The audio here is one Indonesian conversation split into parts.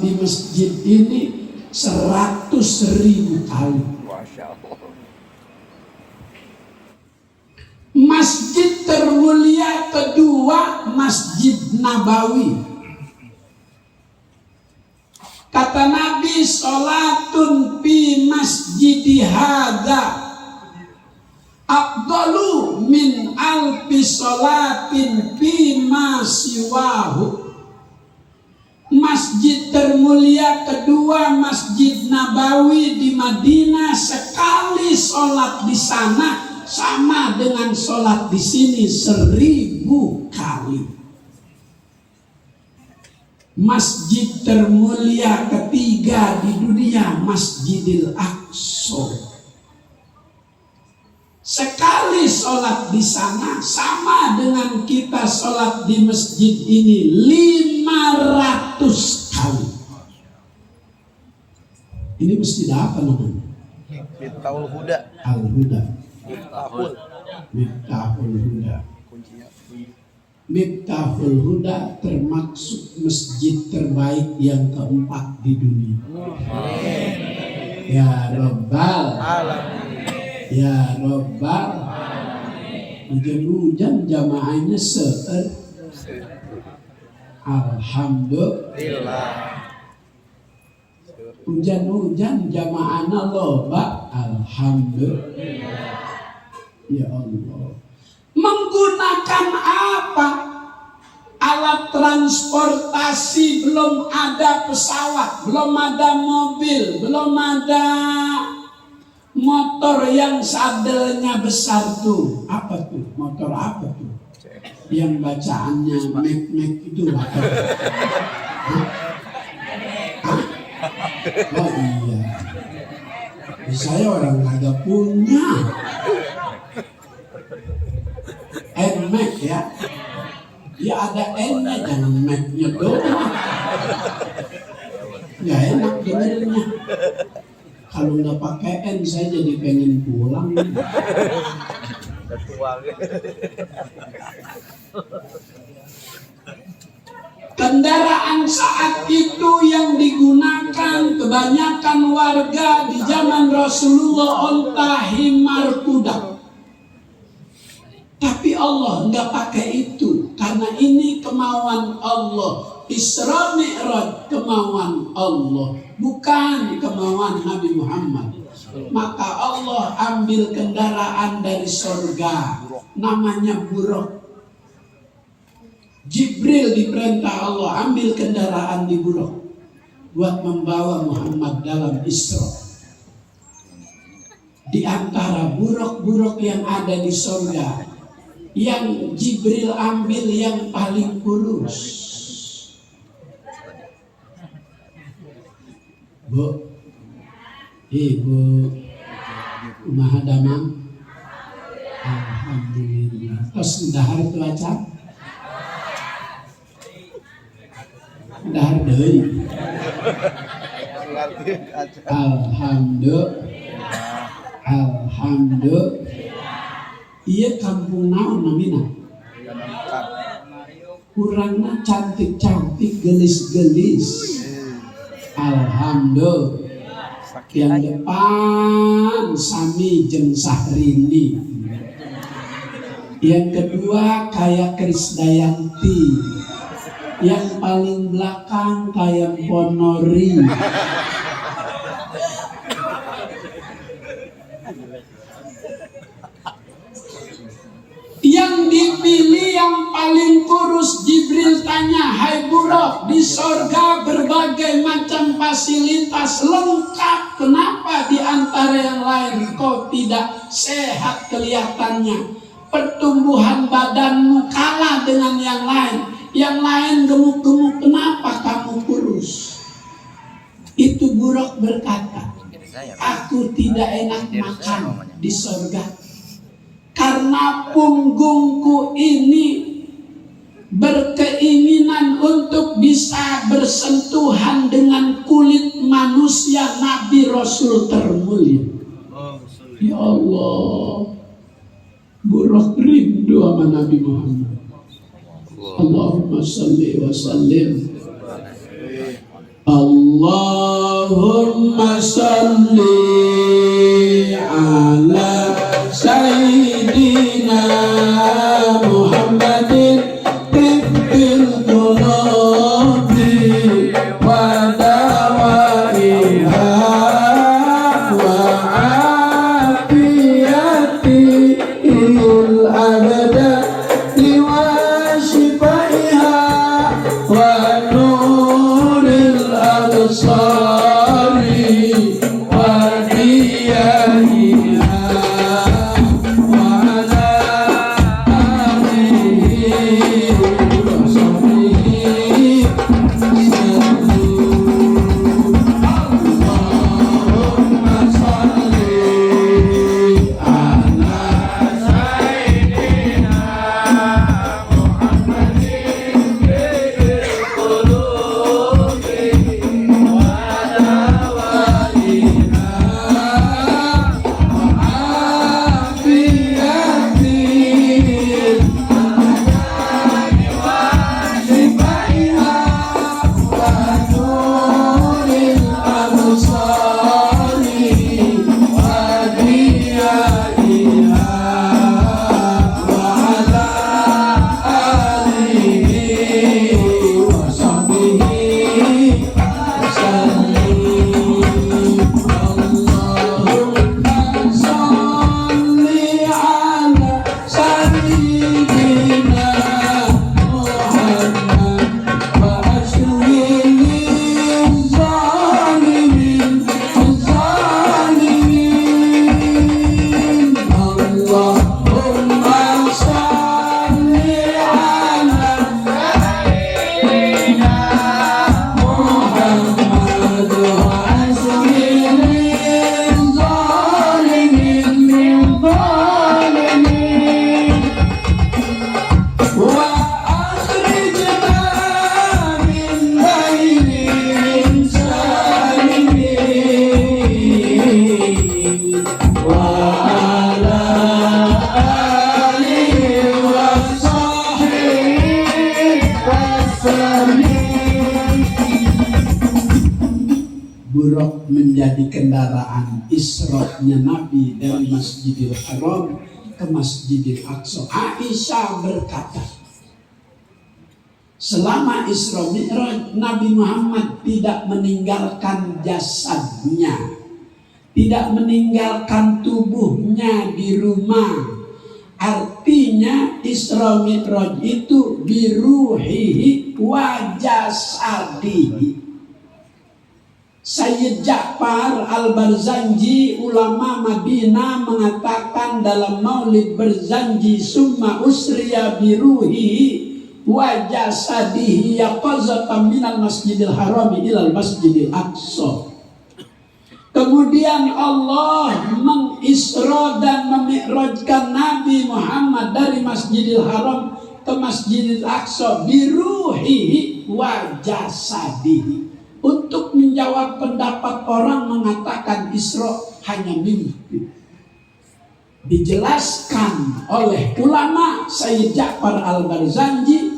sholat di masjid ini 100.000 kali. Masjid termulia kedua Masjid Nabawi. Kata Nabi, sholatun fi masjidi hadza afdalu min alfi sholatin fi ma siwahu. Masjid termulia kedua Masjid Nabawi di Madinah, sekali sholat di sana sama dengan sholat di sini 1000 kali. Masjid termulia ketiga di dunia Masjidil Aqsa, sekali sholat di sana sama dengan kita sholat di masjid ini 500 kali. Ini masjid apa namanya? Miftahul Huda. Al-Huda. Miftahul Huda. Miftahul Huda termasuk masjid terbaik yang keempat di dunia. Ya Rabbal Alamin. Ya Rabbal Alamin. Hujan-hujan jamaahnya alhamdulillah. Hujan-hujan jamaahnya loba, alhamdulillah. Ya Allah. Menggunakan apa? Alat transportasi, belum ada pesawat, belum ada mobil, belum ada motor yang sadelnya besar tuh. Apa tuh? Motor apa tuh? Yang bacaannya mek-mek itu apa? Oh iya. Saya orang kagak punya. Mek ya. Ya ada N-nya, jangan Mac-nya doang. Nggak enak dengernya. Kalau nggak pakai N, saya jadi pengen pulang. Kendaraan saat itu yang digunakan kebanyakan warga di zaman Rasulullah onta, himar, kuda. Tapi Allah nggak pakai itu, karena ini kemauan Allah. Isra Mi'raj kemauan Allah, bukan kemauan Nabi Muhammad. Maka Allah ambil kendaraan dari surga, namanya buruk. Jibril diperintah Allah ambil kendaraan di buruk buat membawa Muhammad dalam Isra. Di antara buruk-buruk yang ada di surga, yang Jibril ambil yang paling kurus. Bu, Ibu Mahadamang, alhamdulillah. Terus dahar cuaca, dahar deui. Alhamdulillah. Iya kampung naon namina? Kurangna cantik-cantik, gelis-gelis. Alhamdulillah. Yang depan Sami jeung Sahrini. Yang kedua kayak Krisdayanti. Yang paling belakang kayak Ponori. Yang dipilih yang paling kurus. Jibril tanya, hai buruk, di sorga berbagai macam fasilitas lengkap, kenapa di antara yang lain kau tidak sehat kelihatannya? Pertumbuhan badanmu kalah dengan yang lain. Yang lain gemuk-gemuk, kenapa kamu kurus? Itu buruk berkata, aku tidak enak makan di sorga, karena punggungku ini berkeinginan untuk bisa bersentuhan dengan kulit manusia Nabi Rasul termulia. Ya Allah, buruk rindu sama Nabi Muhammad. Allahumma salli wa sallim Allahumma salli ala Sayyidina Muhammadin tibbil qulubi wa dawaiha wa afiyatil abdani wa shifaiha wa nuril absari wa diyaiha wa ala alihi wa sahbihi Allahumma salli ala Sayyidina Muhammadin bil qulubi wa dawaiha wa afiyatil abdani wa shifaiha wa nuril absari wa diyaiha wa ala alihi wa sahbihi wasallim. Allahumma salli ala Sayyidina Muhammad wa ashwil zalimin zalimin. Allahumma salli ala Sayyidina Muhammad wa ashwil zalimin zalimin. Wa akhrijna min bainihim salimin wa ala alihi wa sahbihi wasallim. Buraq menjadi kendaraan Isra-nya Nabi dari Masjidil Haram ke Masjidil Aqsa. Aisyah berkata, selama Isra Mi'raj Nabi Muhammad tidak meninggalkan jasadnya, tidak meninggalkan tubuhnya di rumah. Artinya Isra Mi'raj itu biruhihi wa jasadihi. Sayyid Ja'far Al-Barzanji, ulama Madinah, mengatakan dalam Maulid Barzanji, summa usriya biruhihi wa jasadihi yaqazatan minal masjidil harami ilal masjidil aqsa. Kemudian Allah mengisra dan memi'rajkan Nabi Muhammad dari Masjidil Haram ke Masjidil Aqsa biruhihi wa jasadihi. Untuk menjawab pendapat orang mengatakan Isra hanya mimpi, dijelaskan oleh ulama Sayyid Ja'far Al-Barzanji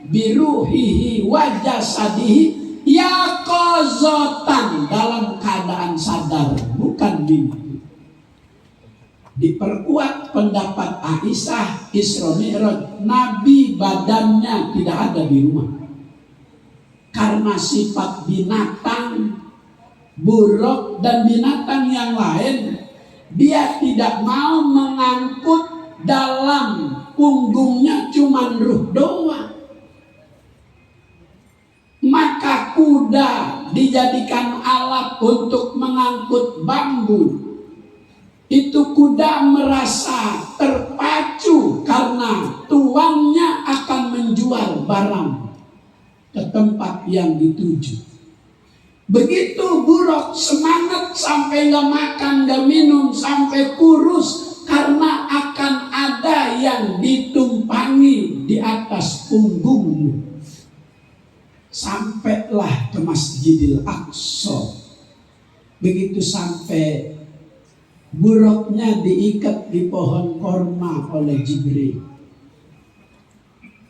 biruhihi wa jasadihi yaqazatan, dalam keadaan sadar, bukan mimpi. Diperkuat pendapat Aisyah, Isra Mi'raj Nabi badannya tidak ada di rumah. Karena sifat binatang, buruk dan binatang yang lain, dia tidak mau mengangkut dalam punggungnya cuma ruh doang. Maka kuda dijadikan alat untuk mengangkut bambu. Itu kuda merasa terpacu karena tuannya akan menjual barang ke tempat yang dituju. Begitu buruk semangat sampai gak makan, gak minum, sampai kurus karena akan ada yang ditumpangi di atas punggungmu. Sampailah ke Masjidil Aqsa. Begitu sampai, buruknya diikat di pohon korma oleh Jibril.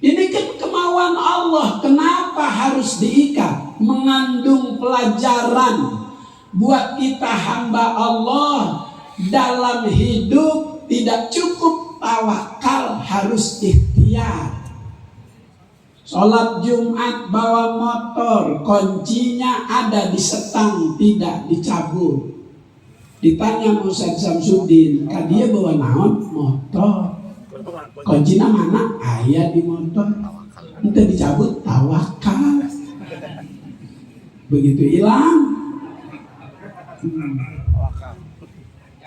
Ini kan kemauan Allah. Kenapa harus diikat? mengandung pelajaran buat kita hamba Allah dalam hidup. Tidak cukup tawakal, harus ikhtiar. Sholat Jumat bawa motor, kuncinya ada di setang, tidak dicabut. Ditanya Ustaz Samsudin, kan dia bawa naon? Motor. Kuncinya mana? Ayah di motor. Itu dicabut, tawakal. Begitu hilang.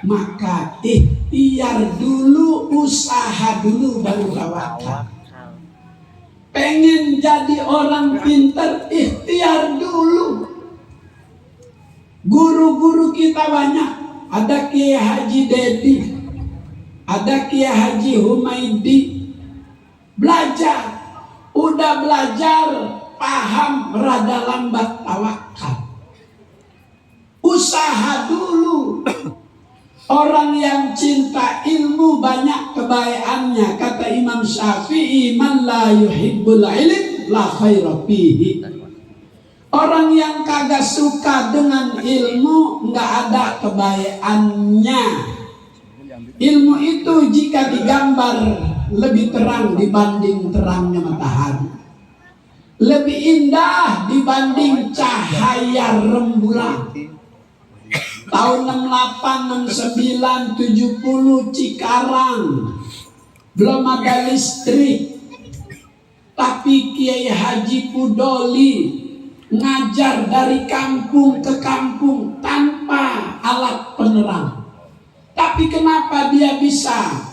Maka ikhtiar dulu, usaha dulu, baru tawakal. Pengen jadi orang pintar, ikhtiar dulu. Guru-guru kita banyak. Ada Kiai Haji Dedi, ada Kiai Haji Humaidi. Belajar, udah belajar, paham, rada lambat tawakal. Usaha dulu. Orang yang cinta ilmu banyak kebaikannya. Kata Imam Syafi'i, man la yuhibbul ilm la khaira fihi. Orang yang kagak suka dengan ilmu, nggak ada kebaikannya. Ilmu itu jika digambar lebih terang dibanding terangnya matahari, lebih indah dibanding cahaya rembulan. Tahun 68, 69, 70 Cikarang belum ada listrik, tapi Kiai Haji Pudoli ngajar dari kampung ke kampung tanpa alat penerang. Tapi kenapa dia bisa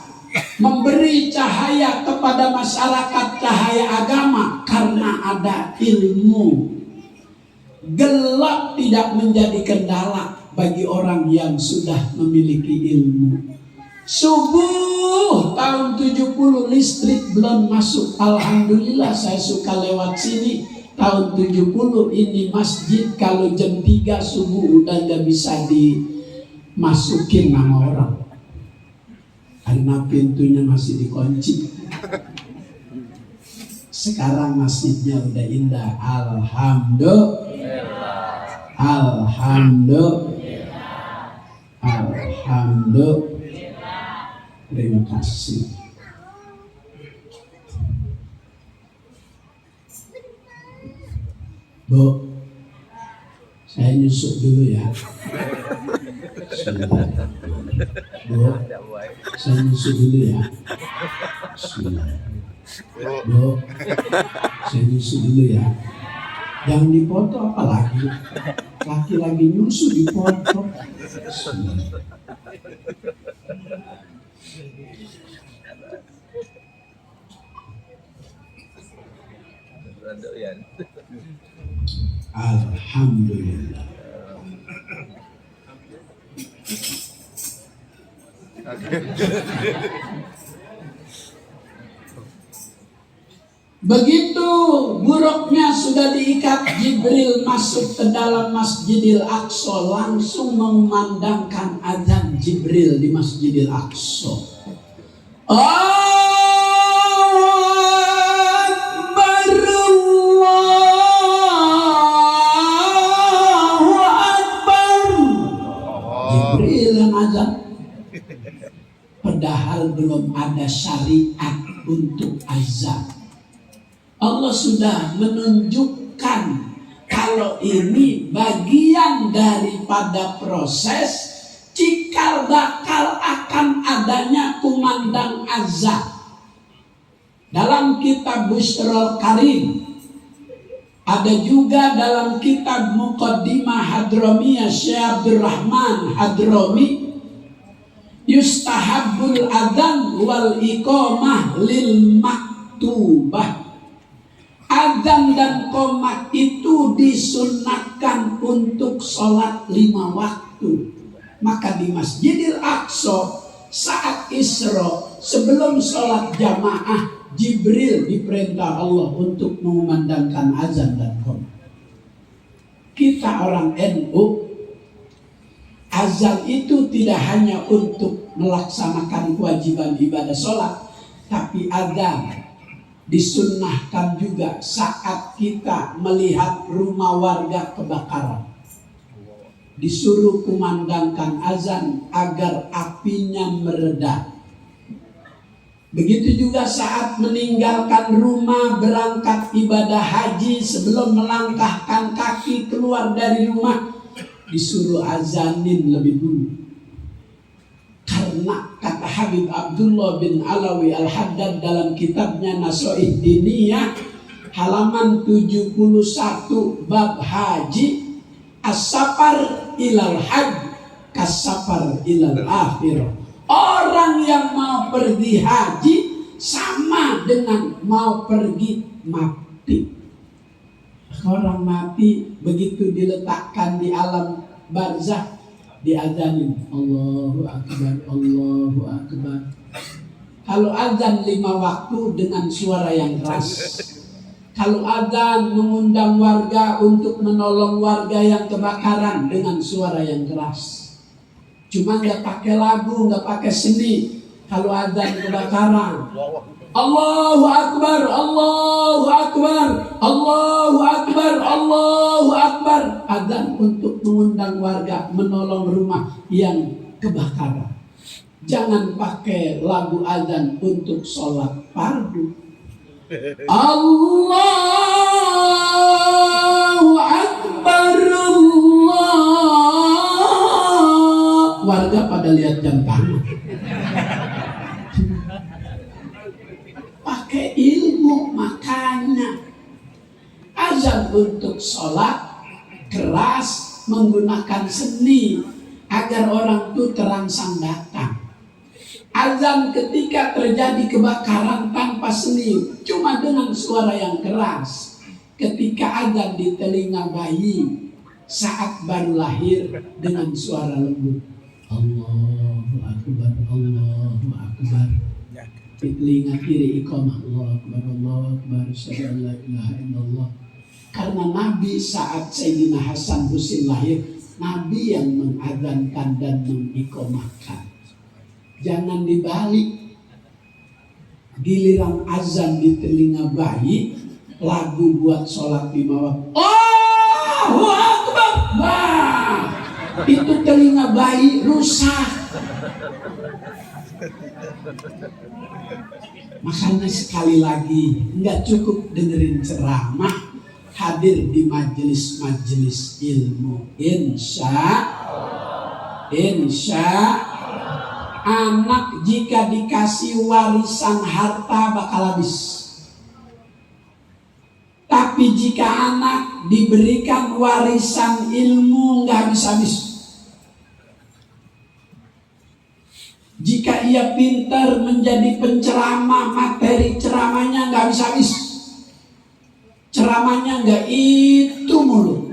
memberi cahaya kepada masyarakat, cahaya agama? Karena ada ilmu. Gelap tidak menjadi kendala bagi orang yang sudah memiliki ilmu. Subuh tahun 70 listrik belum masuk. Alhamdulillah saya suka lewat sini. Tahun 70 ini masjid kalau jam 3 subuh udah gak bisa dimasukin nama orang, karena pintunya masih dikunci. Sekarang masjidnya udah indah. Alhamdulillah. Terima kasih. Bu, saya nyusuk dulu ya. Bu, saya nyusuk dulu ya. Bu, saya nyusuk dulu ya. Jangan dipoto apalagi. Laki lagi nyusu dipoto. Alhamdulillah. Begitu buruknya sudah diikat, Jibril masuk ke dalam Masjidil Aqsa, langsung mengumandangkan azan Jibril di Masjidil Aqsa. Jibril yang azan. Padahal belum ada syariat untuk azan. Allah sudah menunjukkan kalau ini bagian daripada proses cikal bakal akan adanya kumandang azan. Dalam kitab Bushrul Karim, ada juga dalam kitab Muqaddimah Hadramiyah Syekh Abdurrahman Hadrami, yustahabbul adzan wal iqamah lil maktubah. Adzan dan qomat itu disunatkan untuk sholat 5 waktu. Maka di Masjidil Aqsa saat Isra, sebelum sholat jamaah, Jibril diperintah Allah untuk mengumandangkan azan dan qomat. Kita orang NU, azan itu tidak hanya untuk melaksanakan kewajiban ibadah sholat, tapi azan Disunnahkan juga saat kita melihat rumah warga kebakaran, disuruh kumandangkan azan agar apinya mereda. Begitu juga saat meninggalkan rumah berangkat ibadah haji, sebelum melangkahkan kaki keluar dari rumah disuruh azanin lebih dulu. Karena kata Habib Abdullah bin Alawi Al-Haddad dalam kitabnya Nasoih Diniyah halaman 71 bab haji, as-safar ilal hajj kas-safar ilal akhirah. Orang yang mau pergi haji sama dengan mau pergi mati. Orang mati begitu diletakkan di alam barzah, diazanin Allahu Akbar, Allahu Akbar. Kalau azan 5 waktu dengan suara yang keras, kalau azan mengundang warga untuk menolong warga yang kebakaran dengan suara yang keras. Cuma nggak pakai lagu, nggak pakai seni. Kalau azan kebakaran, Allahu Akbar, Allahu Akbar, Allahu Akbar, Allahu Akbar. Azan untuk mengundang warga menolong rumah yang kebakaran. Jangan pakai lagu azan untuk sholat fardu. Allahu Akbar, Allah. Warga pada lihat jam tangan. Pakai ilmu, makanya azan untuk sholat keras, menggunakan seni agar orang itu terangsang datang. Azan ketika terjadi kebakaran tanpa seni, cuma dengan suara yang keras. Ketika azan di telinga bayi saat baru lahir dengan suara lembut, Allahu Akbar, Allahu Akbar. Di telinga kiri iqamah, Allahu Akbar, Allahu Akbar, asyhadu an la ilaha illallah. Karena Nabi saat Sayyidina Hasan Husain lahir, Nabi yang mengadzankan dan mengiqamahkan. Jangan dibalik. Giliran azan di telinga bayi, lagu buat sholat 5 waktu. Allahu Akbar. Bah, itu telinga bayi rusak. Makanya sekali lagi, nggak cukup dengerin ceramah, hadir di majelis-majelis ilmu. Insya anak jika dikasih warisan harta bakal habis. Tapi jika anak diberikan warisan ilmu nggak habis-habis. Jika ia pintar menjadi penceramah, materi ceramahnya nggak habis-habis. Ceramahnya nggak itu mulu.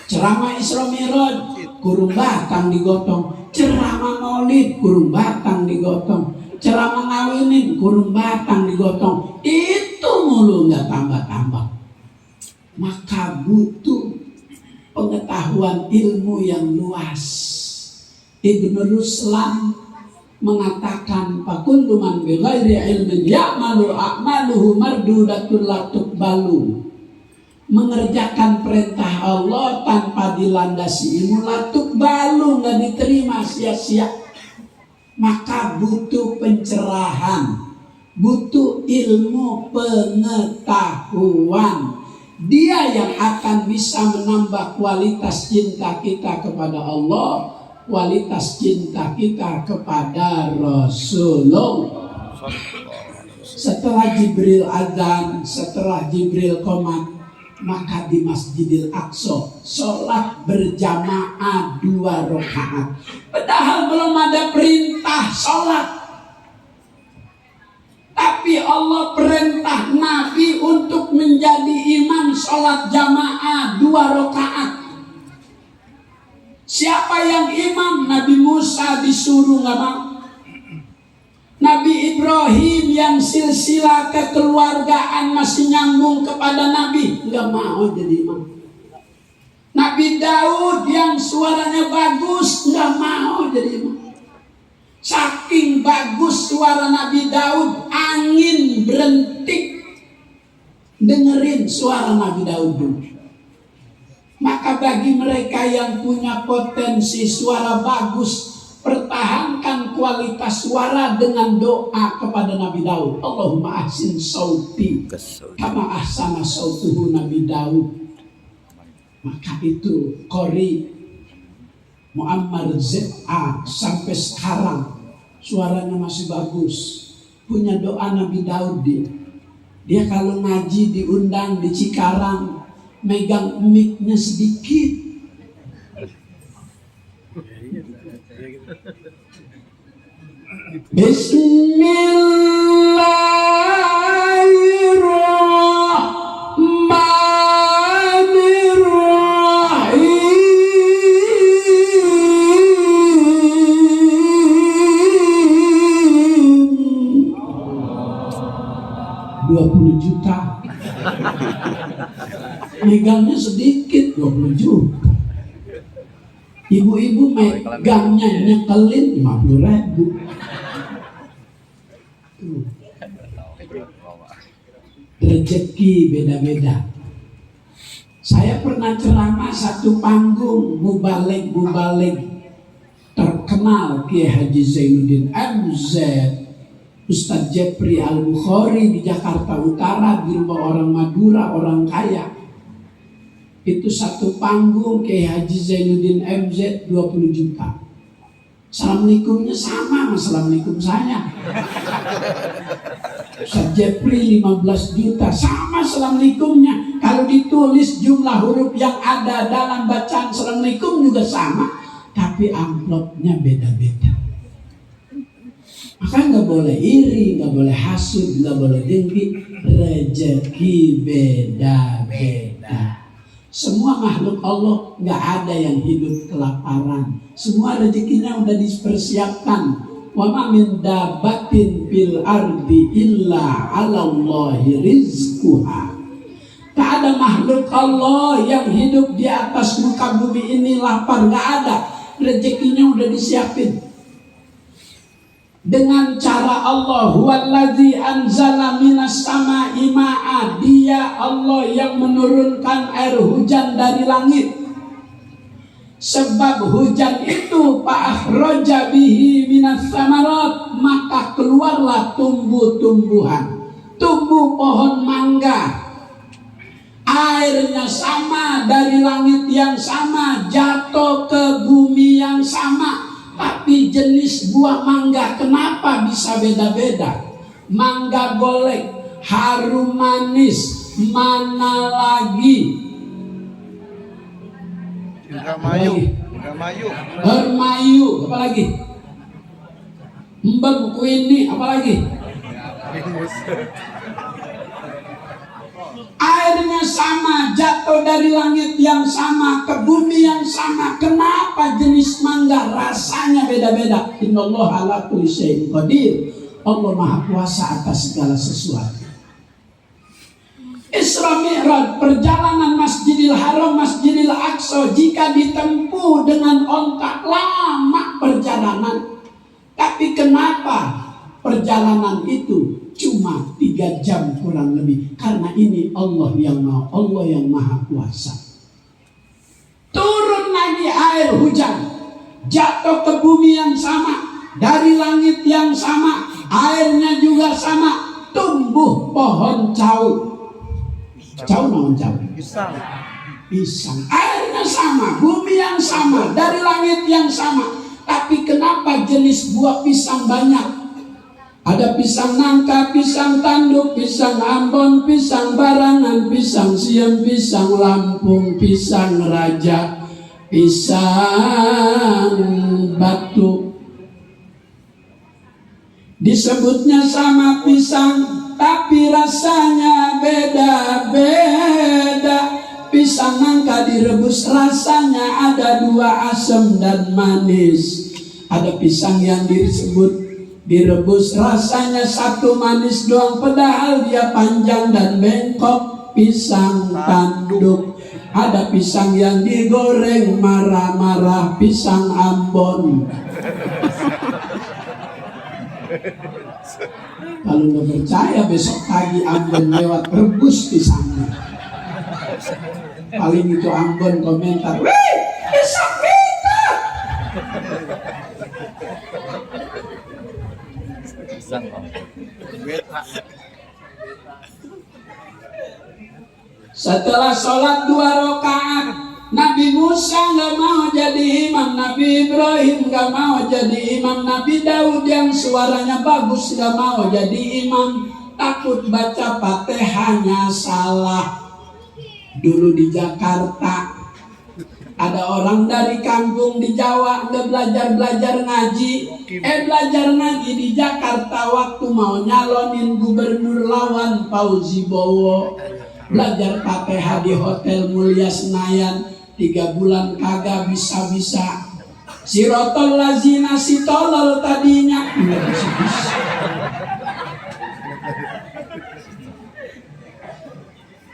Ceramah Isra Mi'raj, kurung batang digotong. Ceramah Maulid, kurung batang digotong. Ceramah ngawinin, kurung batang digotong. Itu mulu, nggak tambah-tambah. Maka butuh pengetahuan ilmu yang luas. Ibnu Ruslan mengatakan fakullu man bi ghairi ilmin ya'malu a'maluhu mardudatun la tuqbalu. Mengerjakan perintah Allah tanpa dilandasi ilmu la tuqbalu, enggak diterima, sia-sia. Maka butuh pencerahan, butuh ilmu pengetahuan. Dia yang akan bisa menambah kualitas cinta kita kepada Allah, kualitas cinta kita kepada Rasulullah. Setelah Jibril adzan, setelah Jibril qomat, maka di Masjidil Aqsa sholat berjamaah 2 rakaat. Padahal belum ada perintah sholat, tapi Allah perintah Nabi untuk menjadi imam sholat jamaah 2 rakaat. Siapa yang imam? Nabi Musa disuruh nggak mau. Nabi Ibrahim yang silsilah kekeluargaan masih nyambung kepada Nabi, nggak mau jadi imam. Nabi Daud yang suaranya bagus, nggak mau jadi imam. Saking bagus suara Nabi Daud, angin berhenti Dengerin suara Nabi Daud dulu. Maka bagi mereka yang punya potensi suara bagus, pertahankan kualitas suara dengan doa kepada Nabi Daud. Allahumma ahsin sauti kama ahsana sautuhu Nabi Daud. Maka itu Qori Muammar Z.A. sampai sekarang suaranya masih bagus. Punya doa Nabi Daud dia. Dia kalau ngaji diundang di Cikarang, megang mic-nya sedikit. Bismillahirrahmanirrahim. 20 juta. Megangnya sedikit, 20 juta. Ibu-ibu megangnya nyekelin 50.000. Rezeki beda-beda. Saya pernah ceramah satu panggung mubalig terkenal Kiai Haji Zainuddin MZ, Ustadz Jepri Al-Bukhari di Jakarta Utara, di rumah orang Madura, orang kaya. Itu satu panggung Kiai Haji Zainuddin MZ 20 juta. Assalamualaikumnya sama Assalamualaikum saya. Ustadz Jepri 15 juta sama Assalamualaikumnya. Kalau ditulis jumlah huruf yang ada dalam bacaan Assalamualaikum juga sama, tapi amplopnya beda-beda. Maka nggak boleh iri, nggak boleh hasud, nggak boleh dengki. Rezeki beda-beda. Semua makhluk Allah nggak ada yang hidup kelaparan. Semua rezekinya udah dipersiapkan. Wa ma min dabbatin fil ardi illa 'alallahi rizquha. Tak ada makhluk Allah yang hidup di atas muka bumi ini lapar, nggak ada. Rezekinya udah disiapin. Dengan cara Allah, huwallazi anzala minas sama'i ma'a, Dia Allah yang menurunkan air hujan dari langit. Sebab hujan itu fa'akhraja bihi minas samarat, maka keluarlah tumbuh-tumbuhan. Tumbuh pohon mangga, airnya sama dari langit yang sama, jatuh ke bumi yang sama. Tapi jenis buah mangga kenapa bisa beda-beda? Mangga golek, harum manis, mana lagi? Indramayu. Bermayu, apa lagi? Mbak ini, apa lagi? Airnya sama, jatuh dari langit yang sama, ke bumi yang sama. Kenapa jenis mangga rasanya beda-beda? Innallaha ala kulli syai'in qadir. Allah Maha Kuasa atas segala sesuatu. Isra Mi'raj, perjalanan Masjidil Haram, Masjidil Aqsa, jika ditempuh dengan onta, lama perjalanan. Tapi kenapa perjalanan itu cuma 3 jam kurang lebih? Karena ini Allah yang Maha Kuasa. Turun lagi air hujan, jatuh ke bumi yang sama, dari langit yang sama, airnya juga sama. Tumbuh pohon cau. Cau namun cau. Pisang. Airnya sama, bumi yang sama, dari langit yang sama. Tapi kenapa jenis buah pisang banyak? Ada pisang nangka, pisang tanduk, pisang Ambon, pisang Barangan, pisang Siem, pisang Lampung, pisang Raja, pisang Batu. Disebutnya sama pisang, tapi rasanya beda-beda. Pisang nangka direbus rasanya ada 2, asam dan manis. Ada pisang yang direbus rasanya 1 manis doang, padahal dia panjang dan bengkok. Pisang tanduk. Ada pisang yang digoreng marah-marah, pisang Ambon. Kalau nggak percaya besok pagi Ambon lewat rebus di sana. Paling itu Ambon komentar, wih, besok kita. Setelah sholat 2 rakaat, Nabi Musa nggak mau jadi imam, Nabi Ibrahim nggak mau jadi imam, Nabi Daud yang suaranya bagus nggak mau jadi imam, takut baca Fatihahnya salah. Dulu di Jakarta ada orang dari kampung di Jawa nggak belajar ngaji, belajar ngaji di Jakarta waktu mau nyalonin gubernur lawan Fauzi Bowo. Belajar Fatihah di Hotel Mulia Senayan 3 bulan kagak bisa-bisa. Sirotol lazina si tolol tadinya nggak bisa-bisa.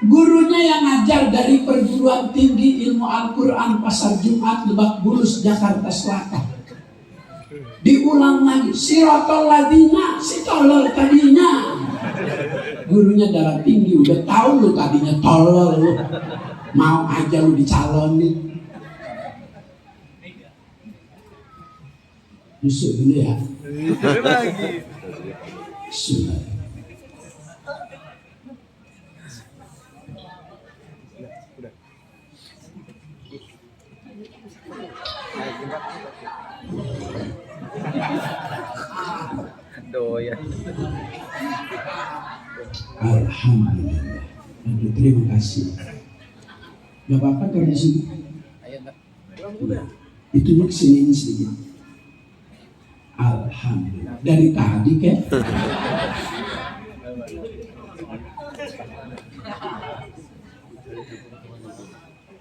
Gurunya yang ngajar dari perguruan tinggi ilmu Al-Quran Pasar Jumat Lebak Bulus Jakarta Selatan. Diulang lagi, sirotol lazina si tolol tadinya. Gurunya darah tinggi, udah tahu lu tadinya tolol lu, mau aja lu dicalonin. Yusuf dulu ya. Sudah. Doyan. Alhamdulillah. Aduh, terima kasih. Gak apa-apa kalau di sini. Itu nih kesini sedikit. Alhamdulillah. Dari tadi kan.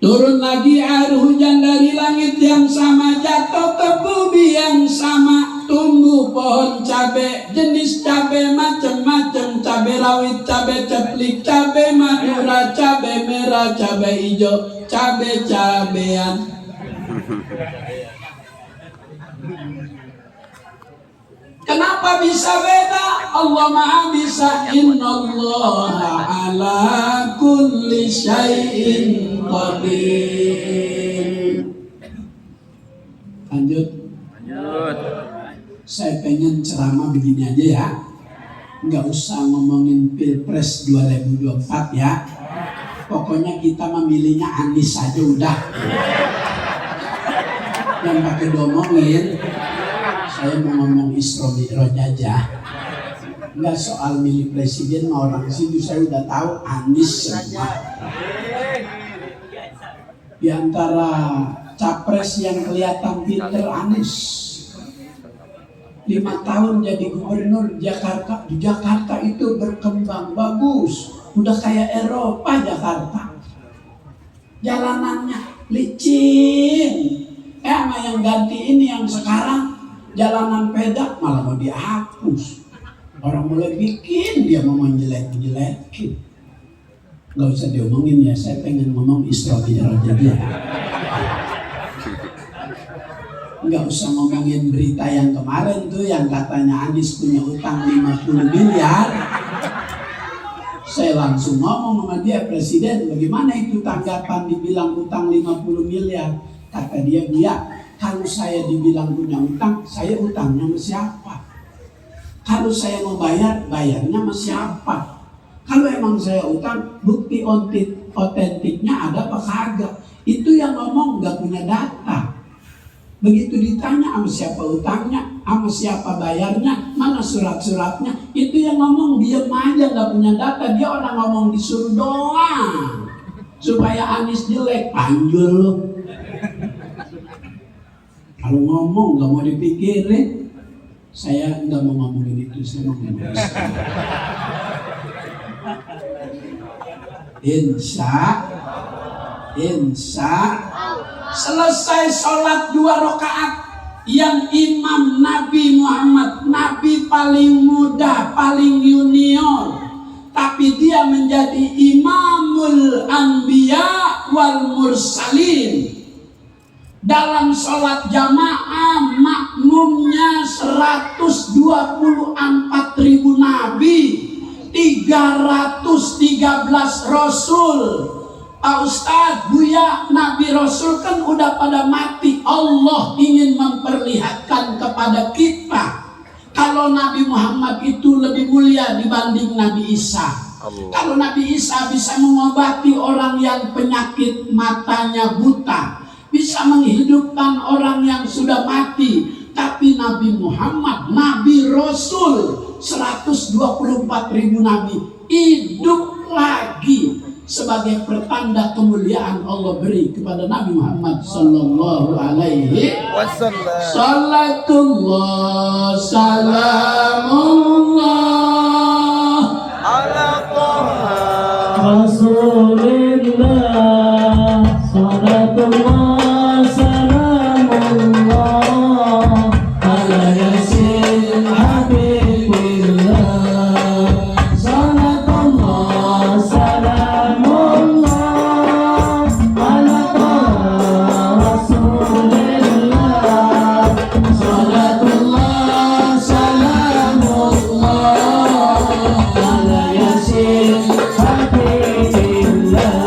Turun lagi air hujan dari langit yang sama, jatuh ke bumi yang sama, tumbuh pohon cabe, jenis cabe macam-macam, cabe rawit, cabe ceplik, cabe madura, cabe merah, cabe hijau, cabe-cabean. Kenapa bisa beda? Allah Maha bisa. Innallaha ala kulli syai'in qadir. Lanjut. Saya pengen ceramah begini aja ya. Nggak usah ngomongin Pilpres 2024 ya. Pokoknya kita memilihnya Anies aja udah. Yang pakai diomongin. Saya mau ngomong Isra Mi'raj aja. Enggak soal milih presiden mau orang situ, saya udah tahu Anies semua. Di antara capres yang kelihatan pinter Anies. 5 tahun jadi gubernur Jakarta. Di Jakarta itu berkembang bagus. Udah kayak Eropa Jakarta. Jalanannya licin. Sama yang ganti ini yang sekarang jalanan pedak malah mau dihapus. Orang mulai bikin dia mau menjelek-jelekin. Gak usah diomongin ya, saya pengen ngomong Isra Mi'raj aja. Gak usah ngomongin berita yang kemarin tuh yang katanya Anies punya utang 50 miliar. Saya langsung ngomong sama dia, Presiden bagaimana itu tanggapan dibilang utang 50 miliar? Kata dia, kalau saya dibilang punya utang, saya utangnya sama siapa? Kalau saya mau bayar, bayarnya sama siapa? Kalau emang saya utang, bukti otentiknya ada apa kagak? Itu yang ngomong nggak punya data. Begitu ditanya sama siapa utangnya, sama siapa bayarnya, mana surat-suratnya, itu yang ngomong diem aja nggak punya data. Dia orang ngomong disuruh doang supaya Anies jelek, panjul loh. Kalau ngomong nggak mau dipikirin, saya nggak mau ngomongin itu, saya mau ngomongin Insya selesai sholat 2 rakaat yang imam Nabi Muhammad, Nabi paling muda, paling junior, tapi dia menjadi imamul anbiya wal mursalin. Dalam sholat jamaah makmum umumnya 124.000 nabi, 313 rasul. Pak Ustadz, Buya, Nabi Rasul kan udah pada mati. Allah ingin memperlihatkan kepada kita kalau Nabi Muhammad itu lebih mulia dibanding Nabi Isa. Kalau Nabi Isa bisa mengobati orang yang penyakit matanya buta, bisa menghidupkan orang yang sudah mati. Tapi Nabi Muhammad, Nabi Rasul, 124.000 nabi hidup lagi sebagai pertanda kemuliaan Allah beri kepada Nabi Muhammad sallallahu alaihi wasallam. Salatullah salamullah ala Taha Rasulillah, salatullah salamullah ala yasin habibillah. Salatullah salamullah ala Taha Rasulillah. Salatullah salamullah ala yasin habibillah.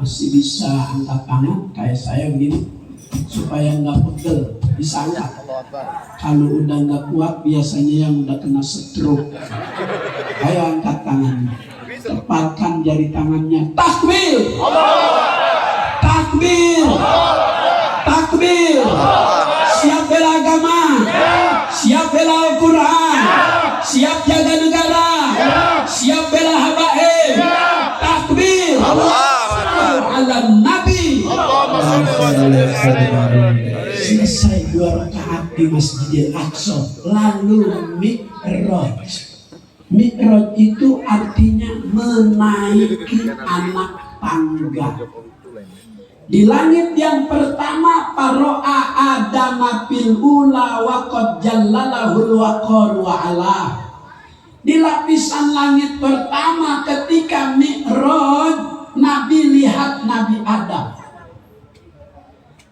Masih bisa angkat tangan kayak saya begini supaya nggak pegel. bisa ya. Kalau udah nggak kuat biasanya yang udah kena stroke. Ayo angkat tangannya, tepalkan jari tangannya. Takbir, takbir, takbir. Siap bela agama, siap bela Al-Quran, siap jaga negara, siap bela habaib. Takbir, ala Nabi. Selesai 2 rakaat di Masjidil Aqsa, lalu Mi'raj. Mi'raj itu artinya menaiki anak tangga. Di langit yang pertama, paro'a Adama fil ula wa qad jallalahul waqar wa ala. Di lapisan langit pertama ketika Mi'raj, Nabi lihat Nabi Adam.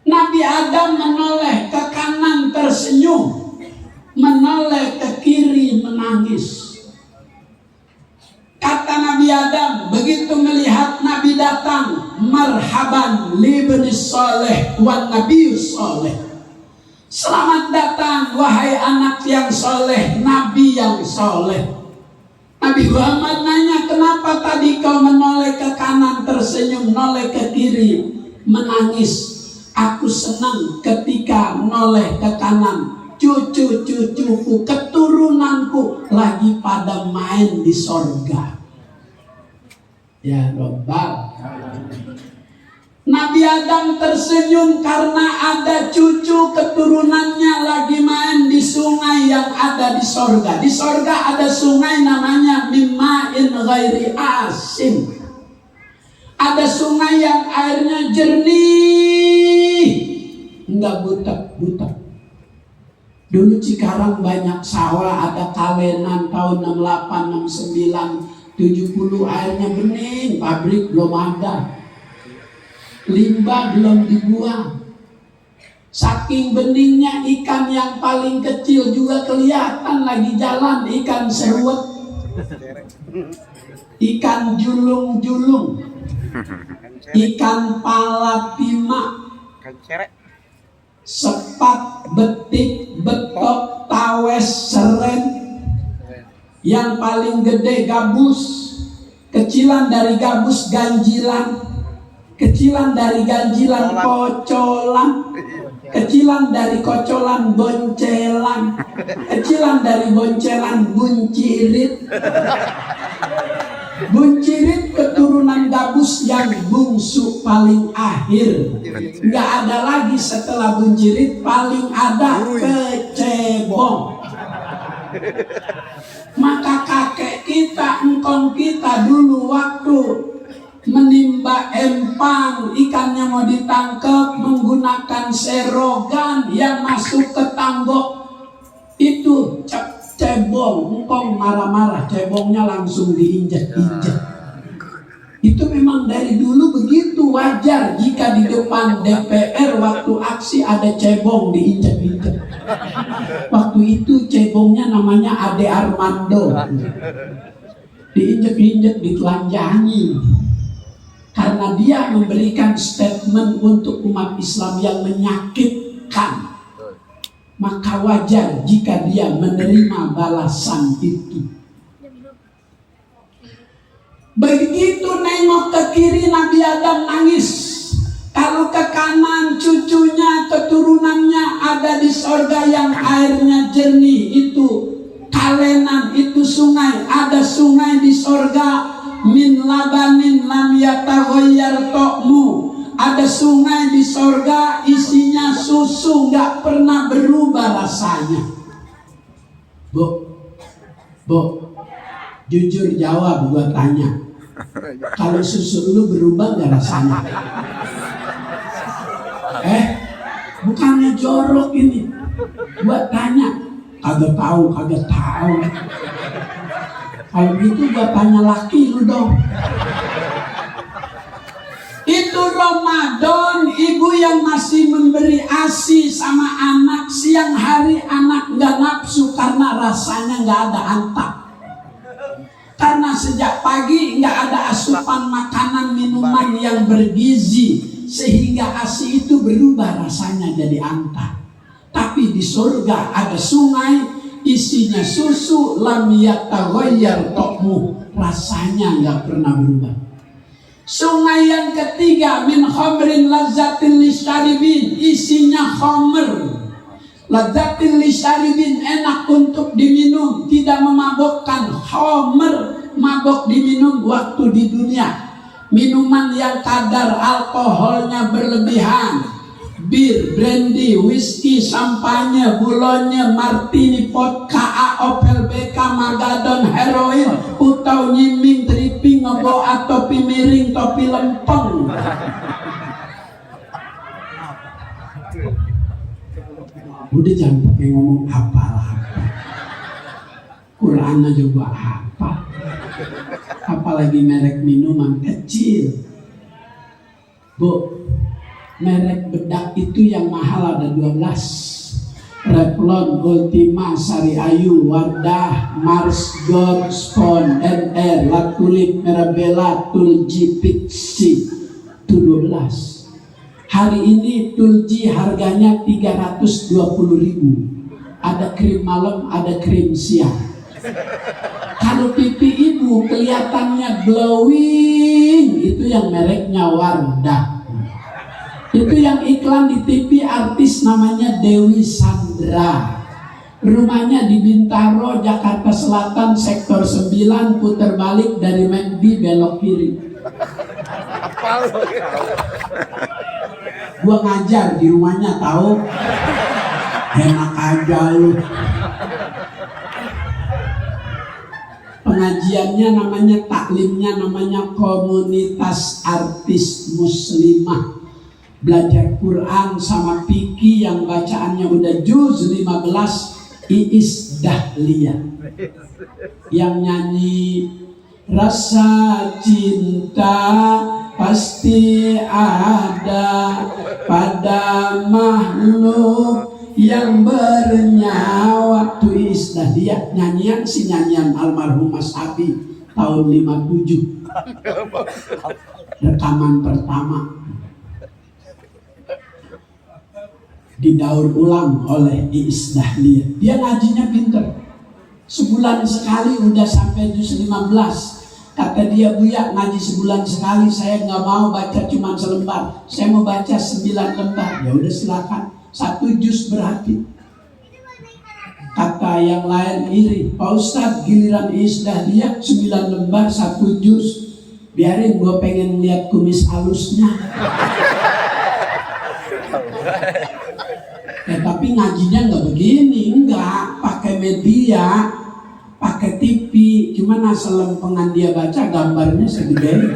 Nabi Adam menoleh ke kanan tersenyum, menoleh ke kiri menangis. Kata Nabi Adam begitu melihat Nabi datang, marhaban libni soleh wan nabi soleh. Selamat datang wahai anak yang soleh, Nabi yang soleh. Nabi Muhammad nanya, kenapa tadi kau menoleh ke kanan tersenyum, menoleh ke kiri menangis? Aku senang ketika menoleh ke kanan, cucu-cucuku, keturunanku lagi pada main di sorga. Ya Rabbal. Nabi Adam tersenyum karena ada cucu keturunannya lagi main di sungai yang ada di sorga. Di sorga ada sungai namanya Mimma'in ghairi asin. Ada sungai yang airnya jernih, enggak butek-butek. Dulu Cikarang banyak sawah, ada kalenan tahun 68, 69, 70 airnya bening, pabrik belum ada. Limbah belum dibuang. Saking beningnya ikan yang paling kecil juga kelihatan lagi jalan, ikan serwet, ikan julung-julung, ikan palatima, sepat, betik, betok, tawes, seren. Yang paling gede gabus, kecilan dari gabus ganjilan, kecilan dari ganjilan kocolan, kecilan dari kocolan boncelan, kecilan dari boncelan buncirit. Buncirit keturunan gabus yang bungsu paling akhir. Nggak ada lagi setelah buncirit, paling ada kecebong. Maka kakek kita, engkong kita dulu waktu menimba empang, ikannya mau ditangkap menggunakan serogan yang masuk ke tangkok itu cebong, engkong marah-marah, cebongnya langsung diinjak-injak. Itu memang dari dulu begitu, wajar jika di depan DPR waktu aksi ada cebong diinjak-injak. Waktu itu cebongnya namanya Ade Armando, diinjak-injak, ditelanjangi. Karena dia memberikan statement untuk umat Islam yang menyakitkan, maka wajar jika dia menerima balasan itu. Begitu nengok ke kiri, Nabi Adam nangis. Kalau ke kanan, cucunya, keturunannya ada di sorga yang airnya jernih. Itu kalenan, itu sungai. Ada sungai di sorga, min labanin lam yataghayyar ta'mu. Ada sungai di sorga isinya susu, gak pernah berubah rasanya. Bu, jujur jawab, gua tanya. Kalau susu lu berubah gak rasanya? Bukannya jorok ini. Gua tanya. Kagak tahu. Kalau gitu gua tanya laki lu dong. Itu Ramadan, ibu yang masih memberi ASI sama anak, siang hari anak gak nafsu karena rasanya gak ada antap. Karena sejak pagi gak ada asupan makanan minuman yang bergizi, sehingga ASI itu berubah rasanya jadi antap. Tapi di surga ada sungai, isinya susu, lam yataghayyar ta'muh, rasanya nggak pernah berubah. Sungai yang ketiga, min khamrin lazzatin lisyaribin, isinya khamr, lazzatin lisyaribin, enak untuk diminum, tidak memabukkan. Khamr, mabok diminum waktu di dunia. Minuman yang kadar alkoholnya berlebihan, bir, brandy, whisky, sampanye, bulonye, martini, vodka, opel, beka, magadon, heroin, utau, nyiming, tripping, ngebo, topi miring, topi lempeng. Udah jangan pakai ngomong apalah. Quran juga apa? Apalagi merek minuman kecil. Bu, merek bedak itu yang mahal ada 12. Revlon, Ultima, Sari Ayu, Wardah, Mars, God, Spon, NR, La Tulip, Mirabella, Tulji, Pixi. Itu 12. Hari ini Tulji harganya 320.000. Ada krim malam, ada krim siang. Kalau pipi ibu kelihatannya glowing, itu yang mereknya Wardah. Itu yang iklan di TV artis namanya Dewi Sandra. Rumahnya di Bintaro, Jakarta Selatan, sektor 9, putar balik dari McD belok kiri. Gua ngajar di rumahnya tahu. Enak aja lu. Pengajiannya namanya, taklimnya namanya Komunitas Artis Muslimah. Belajar Quran sama Piki yang bacaannya udah juz 15, Iis Dahlia. Yang nyanyi rasa cinta pasti ada pada makhluk yang bernyawa. Tuh Iis Dahlia, nyanyian si nyanyian almarhum Mas Abi tahun 57. Rekaman pertama didaur ulang oleh Iis Dahlia. Dia ngajinya pinter. Sebulan sekali udah sampai juz 15. Kata dia, Buya, ngaji sebulan sekali saya nggak mau baca cuma selembar. Saya mau baca 9 lembar. Ya udah silakan. 1 juz berarti. Kata yang lain iri, Pak Ustadz, giliran Iis Dahlia 9 lembar 1 juz. Biarin, gue pengen lihat kumis halusnya. Tapi ngajinya nggak begini, enggak pakai media, pakai TV. Cuman asal lempengan dia baca gambarnya segede.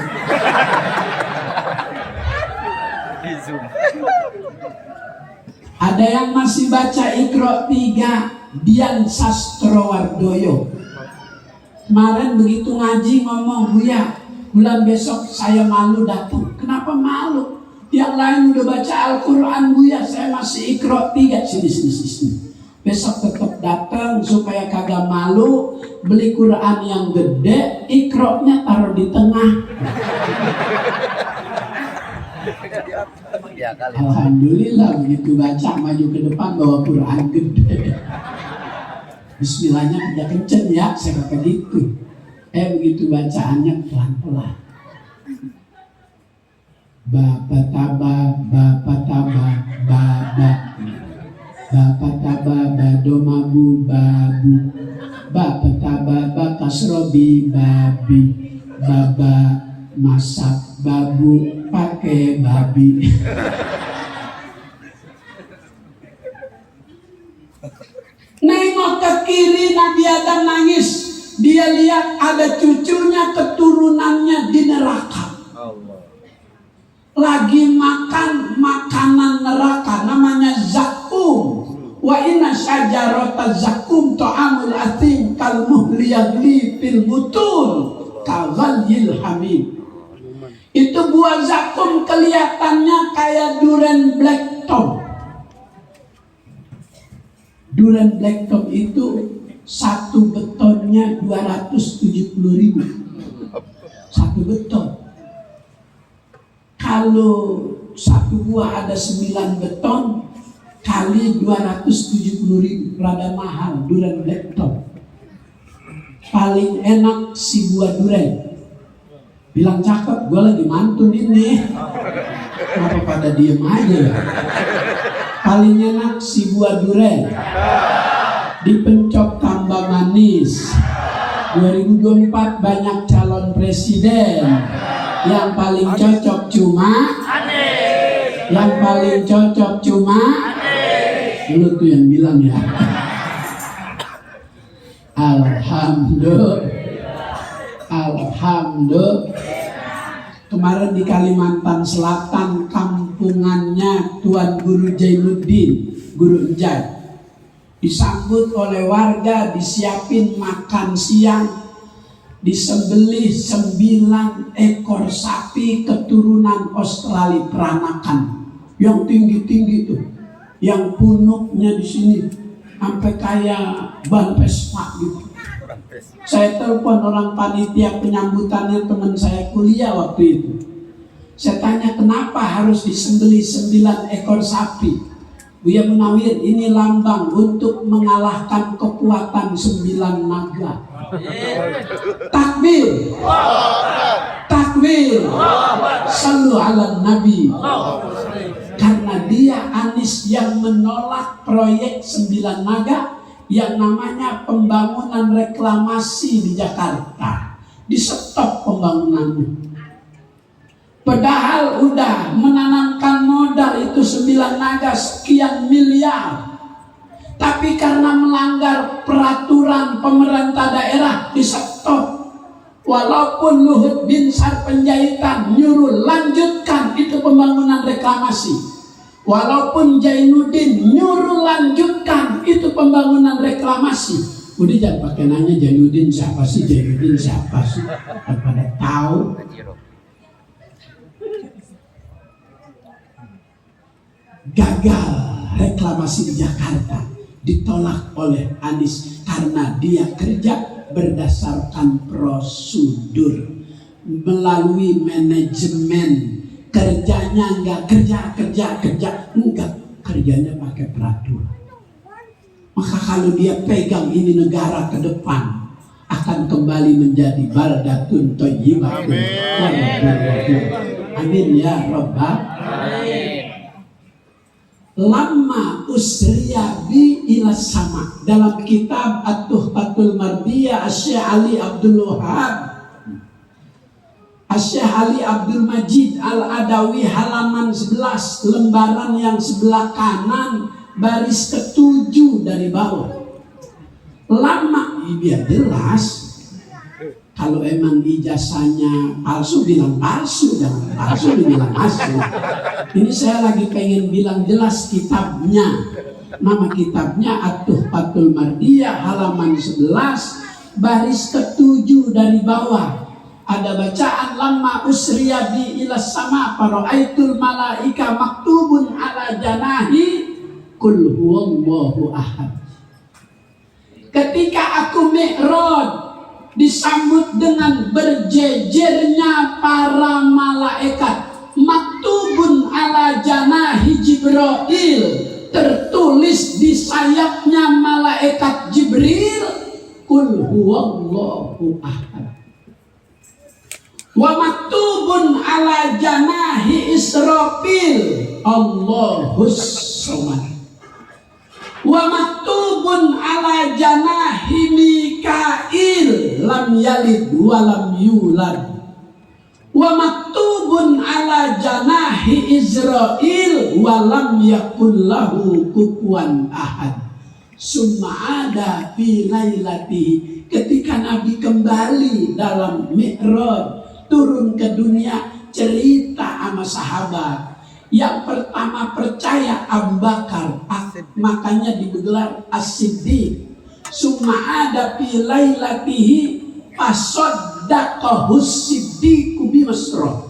Ada yang masih baca Iqra 3, Dian Sastrowardoyo. Kemarin begitu ngaji ngomong, Buya, bulan besok saya malu datang. Kenapa malu? Yang lain udah baca Al-Quran, Buya, saya masih Iqra 3. Sini. Besok tetap datang supaya kagak malu. Beli Quran yang gede, Iqra-nya taruh di tengah. Alhamdulillah, begitu baca maju ke depan bawa Quran gede. Bismillahnya kerja kenceng ya, saya kata gitu. Begitu bacaannya pelan-pelan. Bapak tabah, baba. Bapak tabah, badomabu, babu. Bapak tabah, bakasrobi, babi. Baba masak babu pakai babi. Nengok ke kiri, Nabi Adam nangis. Dia lihat ada cucunya, keturunannya di neraka. Lagi makan makanan neraka namanya zakum. Wa inna syajarata zakum ta'amul athim kal muhli yagli fil butun kaghalyil hamid. Itu buah zakum kelihatannya kayak durian black tom. Durian black tom itu satu betonnya 270.000. Satu beton. Kalau satu buah ada 9 beton, kali 270.000, rada mahal durian laptop. Paling enak si buah durian. Bilang cakep, gue lagi mantun ini. Kenapa pada diem aja ya? Paling enak si buah durian. Dipencok tambah manis. 2024 banyak calon presiden. Yang paling cocok cuma Yang paling cocok cuma lu tuh yang bilang ya. Alhamdulillah. Kemarin di Kalimantan Selatan, kampungannya Tuan Guru Jainuddin, Guru Enjai, disambut oleh warga, disiapin makan siang, disembelih 9 ekor sapi keturunan Australia peranakan, yang tinggi-tinggi tuh, yang punuknya di sini sampai kayak ban Vespa gitu. Saya telepon orang panitia penyambutannya, teman saya kuliah waktu itu. Saya tanya kenapa harus disembelih 9 ekor sapi. Buya Munawir, ini lambang untuk mengalahkan kekuatan 9 naga. Takbir, takbir, sallu ala nabi. Karena dia Anies yang menolak proyek 9 naga yang namanya pembangunan reklamasi di Jakarta. Di stop pembangunannya. Padahal udah menanamkan modal itu 9 naga sekian miliar. Tapi karena melanggar peraturan pemerintah daerah di stop. Walaupun Luhut Binsar Penjahitan nyuruh lanjutkan itu pembangunan reklamasi. Walaupun Jainuddin nyuruh lanjutkan itu pembangunan reklamasi. Udah jangan pakai nanya Jainuddin siapa sih, Jainuddin siapa sih. Pada tahu. Gagal reklamasi di Jakarta, ditolak oleh Anies karena dia kerja berdasarkan prosedur, melalui manajemen. Kerjanya enggak kerja, enggak, kerjanya pakai peraturan. Maka kalau dia pegang ini negara ke depan, akan kembali menjadi baldatun thayyibatun. Amin ya rabbal alamin. Lama usriya bi ila sama, dalam kitab At-Tuhfatul Mardiyah Syekh Ali Abdul Wahab, Syekh Ali Abdul Majid Al-Adawi, halaman 11, lembaran yang sebelah kanan, baris ke-7 dari bawah. Lama, biar jelas. Kalau emang ijazahnya palsu, bilang palsu, jangan palsu dibilang asli. Ini saya lagi pengen bilang jelas kitabnya. Nama kitabnya At-Tuhfatul Mardiyah, halaman 11, baris ke-7 dari bawah. Ada bacaan lama usriya bi ila sama faraitul malaika maktubun ala janahi kul huwallahu ahad. Ketika aku mi'raj, disambut dengan berjejernya para malaikat, maktubun ala janahi Jibril, tertulis di sayapnya malaikat Jibril, kul huwallahu ahad. Wa maktubun ala janahi Israfil, Allahus samad. Wa maktubun ala janahi Mikail, lam yalid wa lam yulad. Wa maktubun ala janahi Israil, wa lam yakul lahu kufuwan ahad. Summa ada fi lailatihi, ketika Nabi kembali dalam Mi'raj, turun ke dunia, cerita sama sahabat. Yang pertama percaya Abu Bakar, makanya digelar As-Siddiq. Summa ada fi lailatihi fasaddaqahus siddiqu bimasra.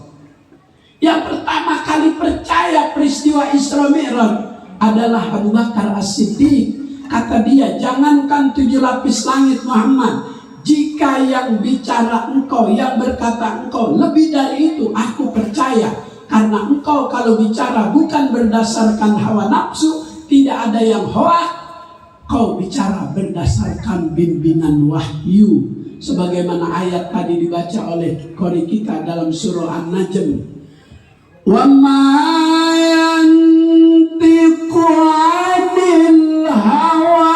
Yang pertama kali percaya peristiwa Isra Mi'raj adalah Abu Bakar As-Siddiq. Kata dia, jangankan 7 lapis langit Muhammad, jika yang bicara engkau, yang berkata engkau lebih dari itu, aku percaya. Karena engkau kalau bicara bukan berdasarkan hawa nafsu, tidak ada yang hoak, kau bicara berdasarkan bimbingan wahyu. Sebagaimana ayat tadi dibaca oleh qori kita dalam surah An-Najm. Wa ma yantiqu 'anil hawa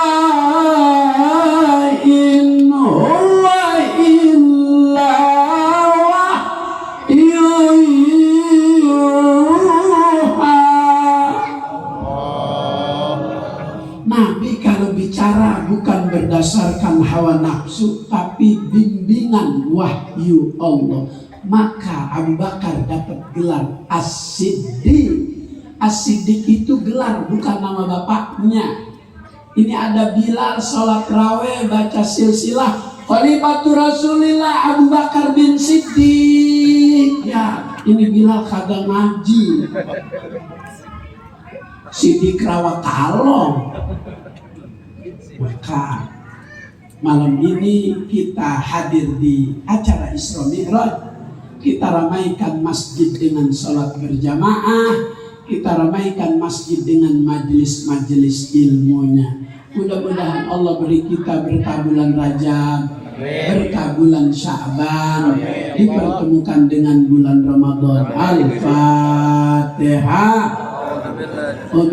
in huwa illa wahyuha. Nabi kalau bicara bukan berdasarkan hawa nafsu, tapi bimbingan wahyu Allah. Maka Abu Bakar dapat gelar As-Siddiq. As-Siddiq itu gelar, bukan nama bapaknya. Ini ada Bilal sholat raweh baca silsilah Khalifatul Rasulillah Abu Bakar bin Siddiq. Ya, ini Bilal kagak ngaji. Siddiq rawa kalong. Maka malam ini kita hadir di acara Isra Mi'raj. Kita ramaikan masjid dengan sholat berjamaah. Kita ramaikan masjid dengan majelis-majelis ilmunya. Mudah-mudahan Allah beri kita berkah bulan Rajab, berkah bulan Sya'ban, dipertemukan dengan bulan Ramadan. Al-Fatihah.